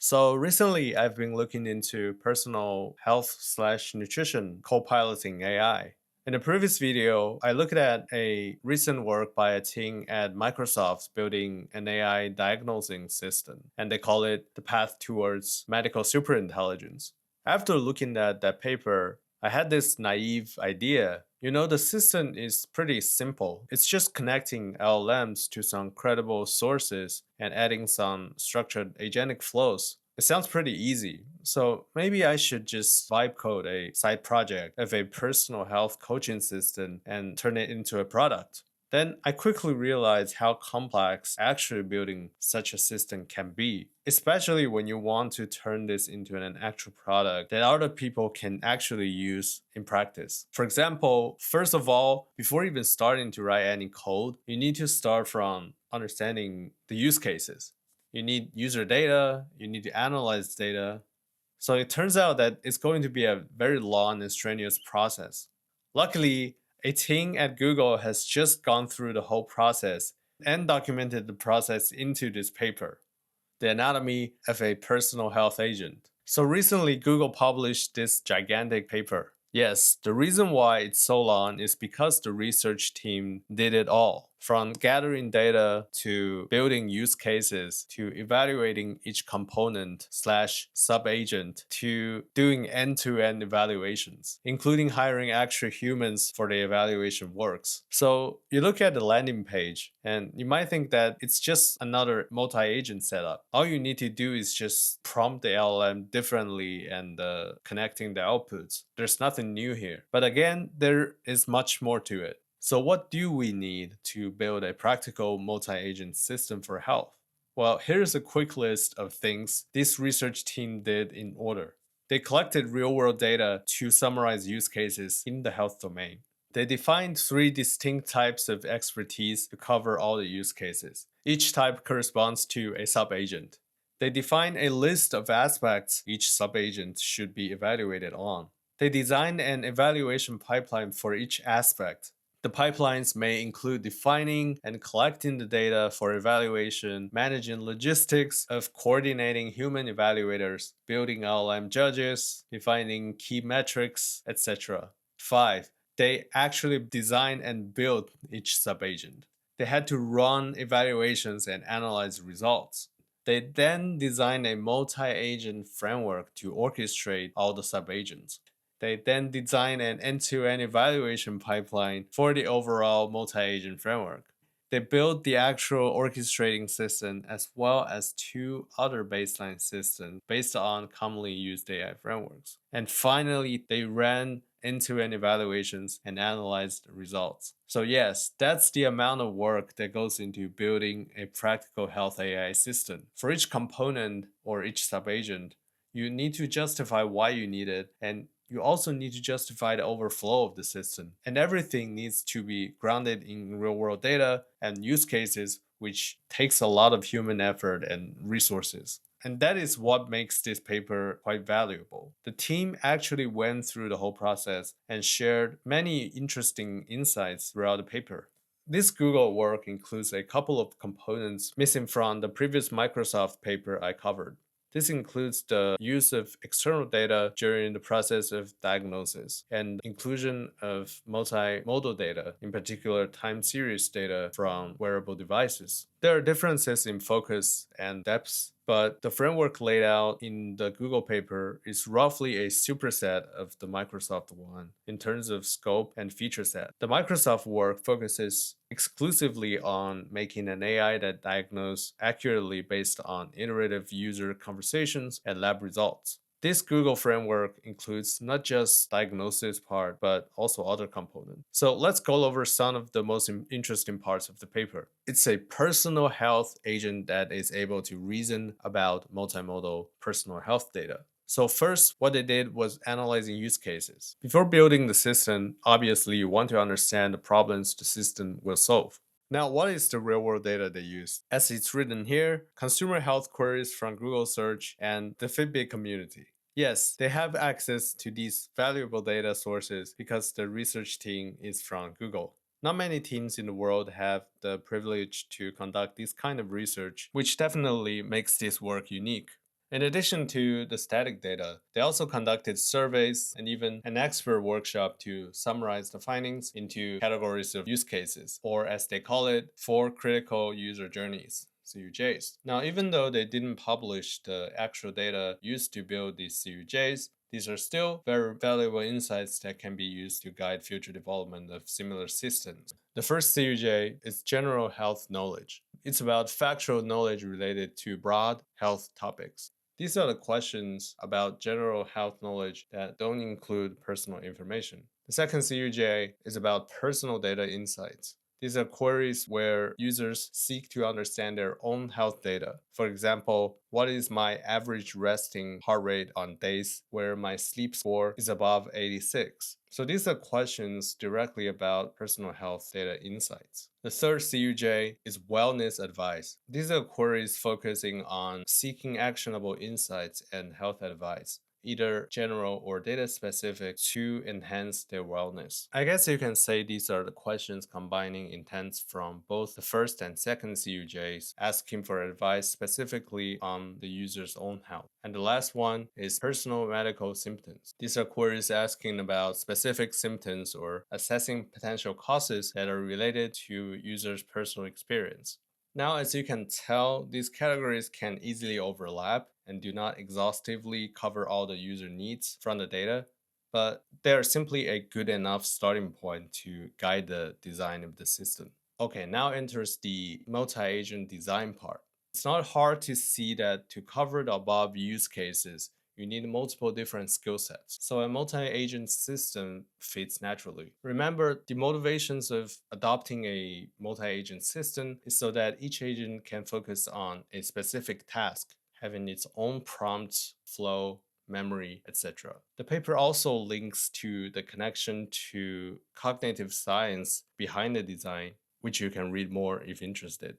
So recently, I've been looking into personal health slash nutrition co-piloting AI. In the previous video, I looked at a recent work by a team at Microsoft building an AI diagnosing system, and they call it the path towards medical superintelligence. After looking at that paper, I had this naive idea. The system is pretty simple. It's just connecting LLMs to some credible sources and adding some structured agentic flows. It sounds pretty easy. So maybe I should just vibe code a side project of a personal health coaching system and turn it into a product. Then I quickly realized how complex actually building such a system can be, especially when you want to turn this into an actual product that other people can actually use in practice. For example, first of all, before even starting to write any code, you need to start from understanding the use cases. You need user data, you need to analyze data. So it turns out that it's going to be a very long and strenuous process. Luckily, a team at Google has just gone through the whole process and documented the process into this paper, The Anatomy of a Personal Health Agent. So recently, Google published this gigantic paper. Yes, the reason why it's so long is because the research team did it all. From gathering data to building use cases to evaluating each component slash sub-agent to doing end-to-end evaluations, including hiring actual humans for the evaluation works. So you look at the landing page and you might think that it's just another multi-agent setup. All you need to do is just prompt the LLM differently and connecting the outputs. There's nothing new here. But again, there is much more to it. So what do we need to build a practical multi-agent system for health? Well, here's a quick list of things this research team did in order. They collected real-world data to summarize use cases in the health domain. They defined three distinct types of expertise to cover all the use cases. Each type corresponds to a sub-agent. They define a list of aspects each sub-agent should be evaluated on. They designed an evaluation pipeline for each aspect. The pipelines may include defining and collecting the data for evaluation, managing logistics of coordinating human evaluators, building LLM judges, defining key metrics, etc. 5. They actually design and build each subagent. They had to run evaluations and analyze results. They then designed a multi-agent framework to orchestrate all the subagents. They then design an end-to-end evaluation pipeline for the overall multi-agent framework. They built the actual orchestrating system as well as two other baseline systems based on commonly used AI frameworks. And finally, they ran end-to-end evaluations and analyzed the results. So yes, that's the amount of work that goes into building a practical health AI system. For each component or each subagent, you need to justify why you need it, and you also need to justify the overflow of the system. And everything needs to be grounded in real world data and use cases, which takes a lot of human effort and resources. And that is what makes this paper quite valuable. The team actually went through the whole process and shared many interesting insights throughout the paper. This Google work includes a couple of components missing from the previous Microsoft paper I covered. This includes the use of external data during the process of diagnosis and inclusion of multimodal data, in particular time series data from wearable devices. There are differences in focus and depth, but the framework laid out in the Google paper is roughly a superset of the Microsoft one in terms of scope and feature set. The Microsoft work focuses exclusively on making an AI that diagnoses accurately based on iterative user conversations and lab results. This Google framework includes not just diagnosis part, but also other components. So let's go over some of the most interesting parts of the paper. It's a personal health agent that is able to reason about multimodal personal health data. So first, what they did was analyzing use cases. Before building the system, obviously you want to understand the problems the system will solve. Now, what is the real world data they use? As it's written here, consumer health queries from Google Search and the Fitbit community. Yes, they have access to these valuable data sources because the research team is from Google. Not many teams in the world have the privilege to conduct this kind of research, which definitely makes this work unique. In addition to the static data, they also conducted surveys and even an expert workshop to summarize the findings into categories of use cases, or as they call it, 4 critical user journeys. CUJs. Now, even though they didn't publish the actual data used to build these CUJs, these are still very valuable insights that can be used to guide future development of similar systems. The first CUJ is general health knowledge. It's about factual knowledge related to broad health topics. These are the questions about general health knowledge that don't include personal information. The second CUJ is about personal data insights. These are queries where users seek to understand their own health data. For example, what is my average resting heart rate on days where my sleep score is above 86? So these are questions directly about personal health data insights. The third CUJ is wellness advice. These are queries focusing on seeking actionable insights and health advice, either general or data specific, to enhance their wellness. I guess you can say these are the questions combining intents from both the first and second CUJs, asking for advice specifically on the user's own health. And the last one is personal medical symptoms. These are queries asking about specific symptoms or assessing potential causes that are related to users' personal experience. Now, as you can tell, these categories can easily overlap and do not exhaustively cover all the user needs from the data, but they are simply a good enough starting point to guide the design of the system. Okay, now enters the multi-agent design part. It's not hard to see that to cover the above use cases, you need multiple different skill sets. So a multi-agent system fits naturally. Remember, the motivations of adopting a multi-agent system is so that each agent can focus on a specific task, having its own prompts, flow, memory, etc. The paper also links to the connection to cognitive science behind the design, which you can read more if interested.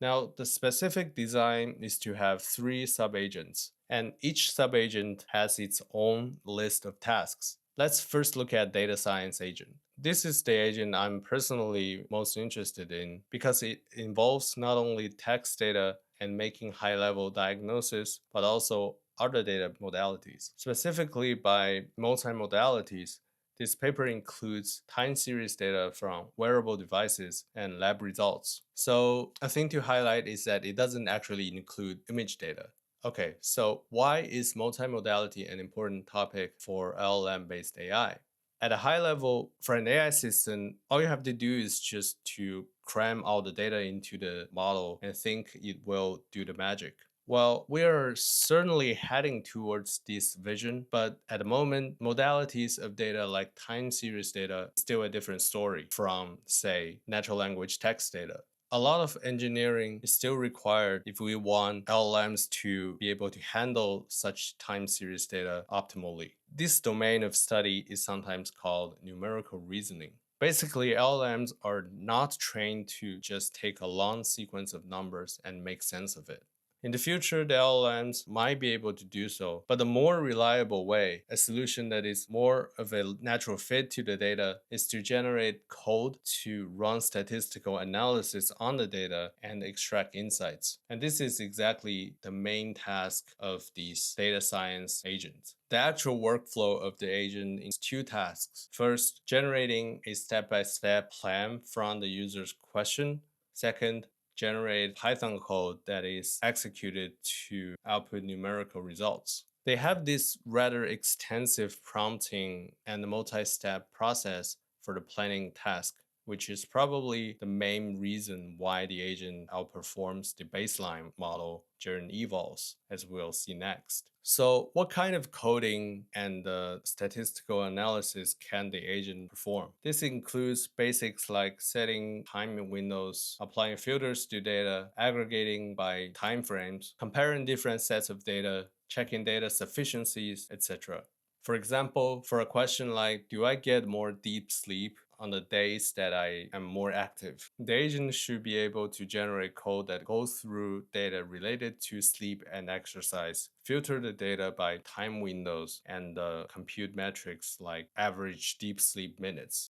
Now, the specific design is to have 3 subagents, and each subagent has its own list of tasks. Let's first look at data science agent. This is the agent I'm personally most interested in because it involves not only text data and making high-level diagnosis, but also other data modalities. Specifically by multimodalities, this paper includes time series data from wearable devices and lab results. So a thing to highlight is that it doesn't actually include image data. Okay, so why is multimodality an important topic for LLM-based AI? At a high level, for an AI system, all you have to do is just to cram all the data into the model and think it will do the magic. Well, we are certainly heading towards this vision, but at the moment, modalities of data like time series data is still a different story from, say, natural language text data. A lot of engineering is still required if we want LLMs to be able to handle such time series data optimally. This domain of study is sometimes called numerical reasoning. Basically, LLMs are not trained to just take a long sequence of numbers and make sense of it. In the future, the LLMs might be able to do so, but the more reliable way, a solution that is more of a natural fit to the data, is to generate code to run statistical analysis on the data and extract insights. And this is exactly the main task of these data science agents. The actual workflow of the agent is 2 tasks. First, generating a step-by-step plan from the user's question. Second, generate Python code that is executed to output numerical results. They have this rather extensive prompting and multi-step process for the planning task, which is probably the main reason why the agent outperforms the baseline model during evals, as we'll see next. So what kind of coding and statistical analysis can the agent perform? This includes basics like setting time windows, applying filters to data, aggregating by time frames, comparing different sets of data, checking data sufficiencies, etc. For example, for a question like, do I get more deep sleep on the days that I am more active? The agent should be able to generate code that goes through data related to sleep and exercise, filter the data by time windows, and compute metrics like average deep sleep minutes.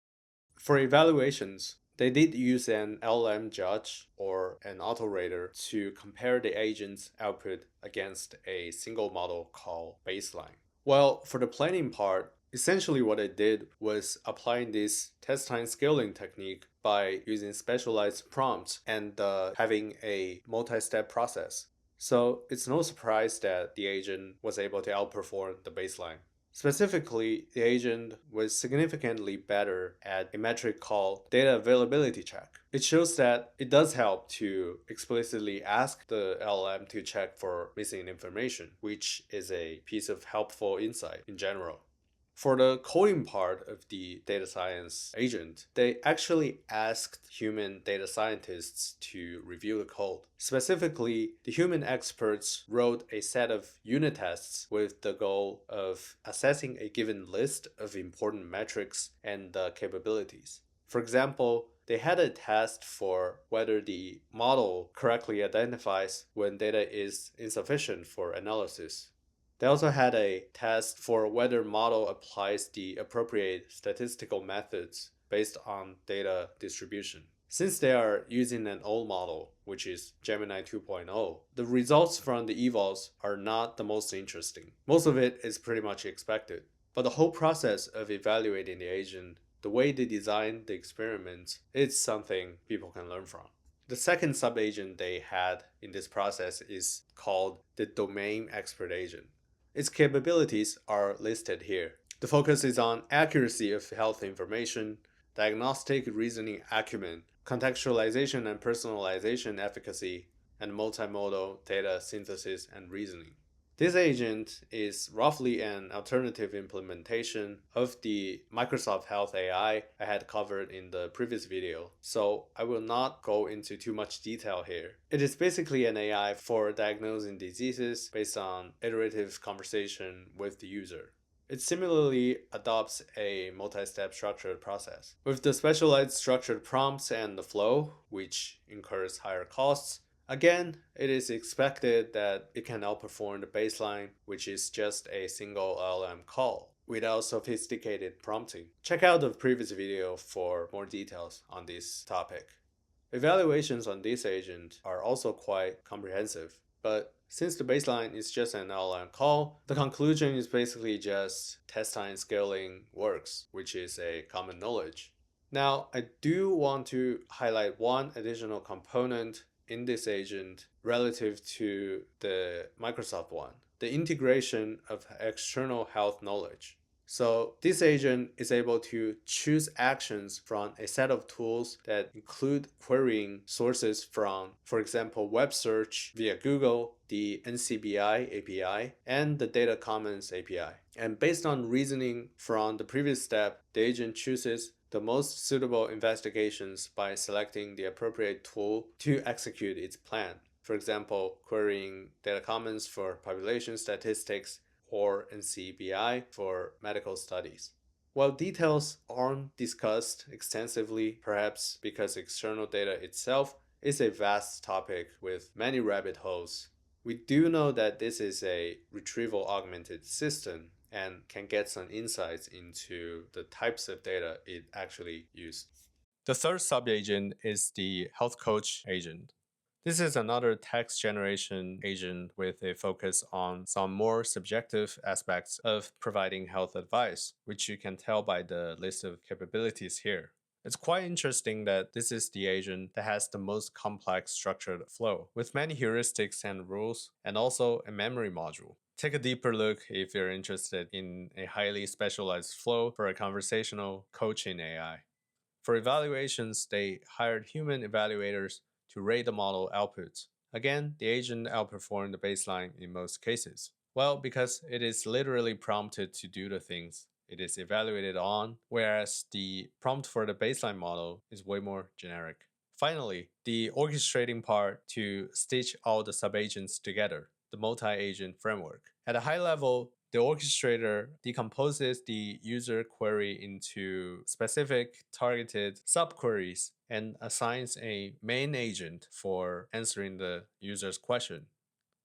For evaluations, They did use an LLM judge or an autorater to compare the agent's output against a single model called baseline. Well, for the planning part, essentially what I did was applying this test time scaling technique by using specialized prompts and having a multi-step process. So it's no surprise that the agent was able to outperform the baseline. Specifically, the agent was significantly better at a metric called data availability check. It shows that it does help to explicitly ask the LLM to check for missing information, which is a piece of helpful insight in general. For the coding part of the data science agent, they actually asked human data scientists to review the code. Specifically, the human experts wrote a set of unit tests with the goal of assessing a given list of important metrics and capabilities. For example, they had a test for whether the model correctly identifies when data is insufficient for analysis. They also had a test for whether model applies the appropriate statistical methods based on data distribution. Since they are using an old model, which is Gemini 2.0, the results from the evals are not the most interesting. Most of it is pretty much expected. But the whole process of evaluating the agent, the way they designed the experiments, it's something people can learn from. The second subagent they had in this process is called the domain expert agent. Its capabilities are listed here. The focus is on accuracy of health information, diagnostic reasoning acumen, contextualization and personalization efficacy, and multimodal data synthesis and reasoning. This agent is roughly an alternative implementation of the Microsoft Health AI I had covered in the previous video, so I will not go into too much detail here. It is basically an AI for diagnosing diseases based on iterative conversation with the user. It similarly adopts a multi-step structured process. With the specialized structured prompts and the flow, which incurs higher costs, again, it is expected that it can outperform the baseline, which is just a single LLM call, without sophisticated prompting. Check out the previous video for more details on this topic. Evaluations on this agent are also quite comprehensive, but since the baseline is just an LLM call, the conclusion is basically just test time scaling works, which is a common knowledge. Now, I do want to highlight one additional component in this agent relative to the Microsoft one, the integration of external health knowledge. So this agent is able to choose actions from a set of tools that include querying sources from, for example, web search via Google, the NCBI API, and the Data Commons API. And based on reasoning from the previous step, the agent chooses the most suitable investigations by selecting the appropriate tool to execute its plan. For example, querying Data Commons for population statistics or NCBI for medical studies. While details aren't discussed extensively, perhaps because external data itself is a vast topic with many rabbit holes, we do know that this is a retrieval augmented system and can get some insights into the types of data it actually used. The third subagent is the health coach agent. This is another text generation agent with a focus on some more subjective aspects of providing health advice, which you can tell by the list of capabilities here. It's quite interesting that this is the agent that has the most complex structured flow, with many heuristics and rules, and also a memory module. Take a deeper look if you're interested in a highly specialized flow for a conversational coaching AI. For evaluations, they hired human evaluators to rate the model outputs. Again, the agent outperformed the baseline in most cases. Well, because it is literally prompted to do the things it is evaluated on, whereas the prompt for the baseline model is way more generic. Finally, the orchestrating part to stitch all the subagents together, the multi-agent framework. At a high level, the orchestrator decomposes the user query into specific targeted subqueries and assigns a main agent for answering the user's question.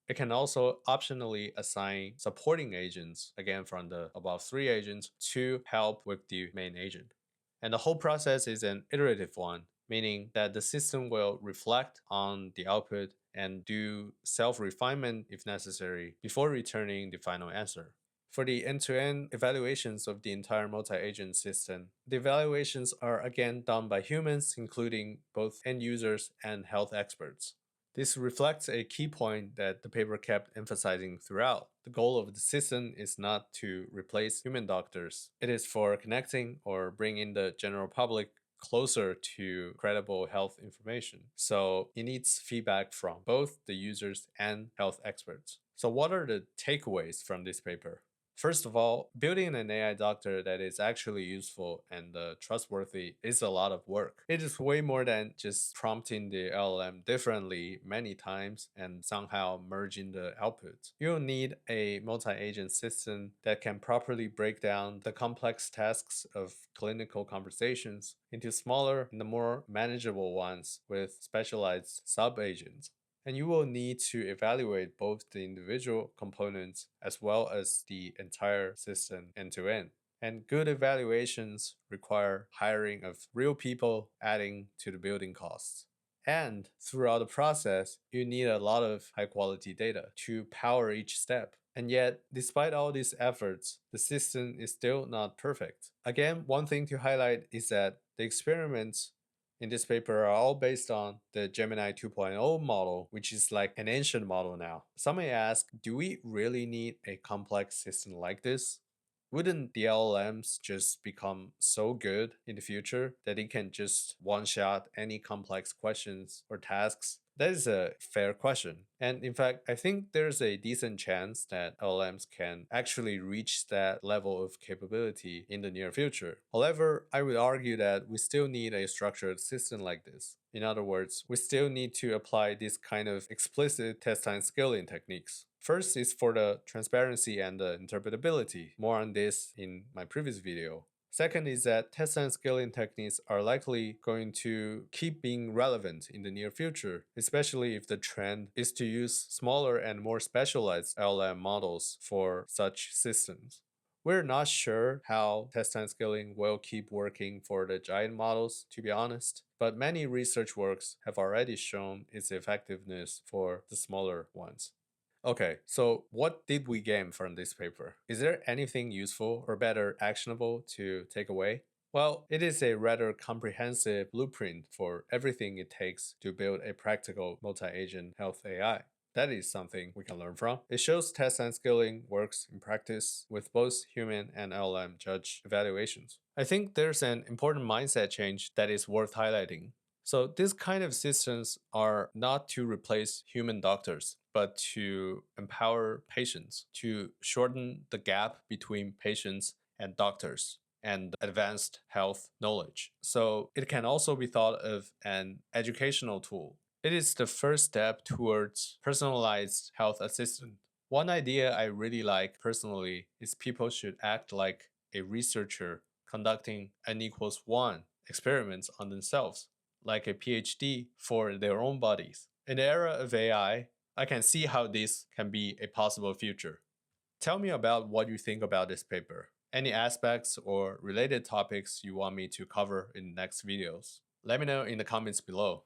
It can also optionally assign supporting agents, again from the above three agents, to help with the main agent. And the whole process is an iterative one, meaning that the system will reflect on the output and do self-refinement if necessary before returning the final answer. For the end-to-end evaluations of the entire multi-agent system, the evaluations are again done by humans, including both end users and health experts. This reflects a key point that the paper kept emphasizing throughout. The goal of the system is not to replace human doctors. It is for connecting or bringing the general public closer to credible health information. So it needs feedback from both the users and health experts. So what are the takeaways from this paper? First of all, building an AI doctor that is actually useful and trustworthy is a lot of work. It is way more than just prompting the LLM differently many times and somehow merging the outputs. You'll need a multi-agent system that can properly break down the complex tasks of clinical conversations into smaller and more manageable ones with specialized sub-agents. And you will need to evaluate both the individual components as well as the entire system end to end. And good evaluations require hiring of real people, adding to the building costs. And throughout the process, you need a lot of high quality data to power each step. And yet, despite all these efforts, the system is still not perfect. Again, one thing to highlight is that the experiments in this paper are all based on the Gemini 2.0 model, which is like an ancient model now. Some may ask, do we really need a complex system like this? Wouldn't the LLMs just become so good in the future that it can just one-shot any complex questions or tasks? That is a fair question. And in fact, I think there's a decent chance that LLMs can actually reach that level of capability in the near future. However, I would argue that we still need a structured system like this. In other words, we still need to apply this kind of explicit test time scaling techniques. First is for the transparency and the interpretability. More on this in my previous video. Second is that test time scaling techniques are likely going to keep being relevant in the near future, especially if the trend is to use smaller and more specialized LLM models for such systems. We're not sure how test time scaling will keep working for the giant models, to be honest, but many research works have already shown its effectiveness for the smaller ones. Okay, so what did we gain from this paper? Is there anything useful or better actionable to take away? Well, it is a rather comprehensive blueprint for everything it takes to build a practical multi-agent health AI. That is something we can learn from. It shows test time scaling works in practice with both human and LLM judge evaluations. I think there's an important mindset change that is worth highlighting. So these kind of systems are not to replace human doctors, but to empower patients, to shorten the gap between patients and doctors and advanced health knowledge. So it can also be thought of an educational tool. It is the first step towards personalized health assistant. One idea I really like personally is people should act like a researcher conducting N=1 experiments on themselves, like a PhD for their own bodies. In the era of AI, I can see how this can be a possible future. Tell me about what you think about this paper. Any aspects or related topics you want me to cover in the next videos. Let me know in the comments below.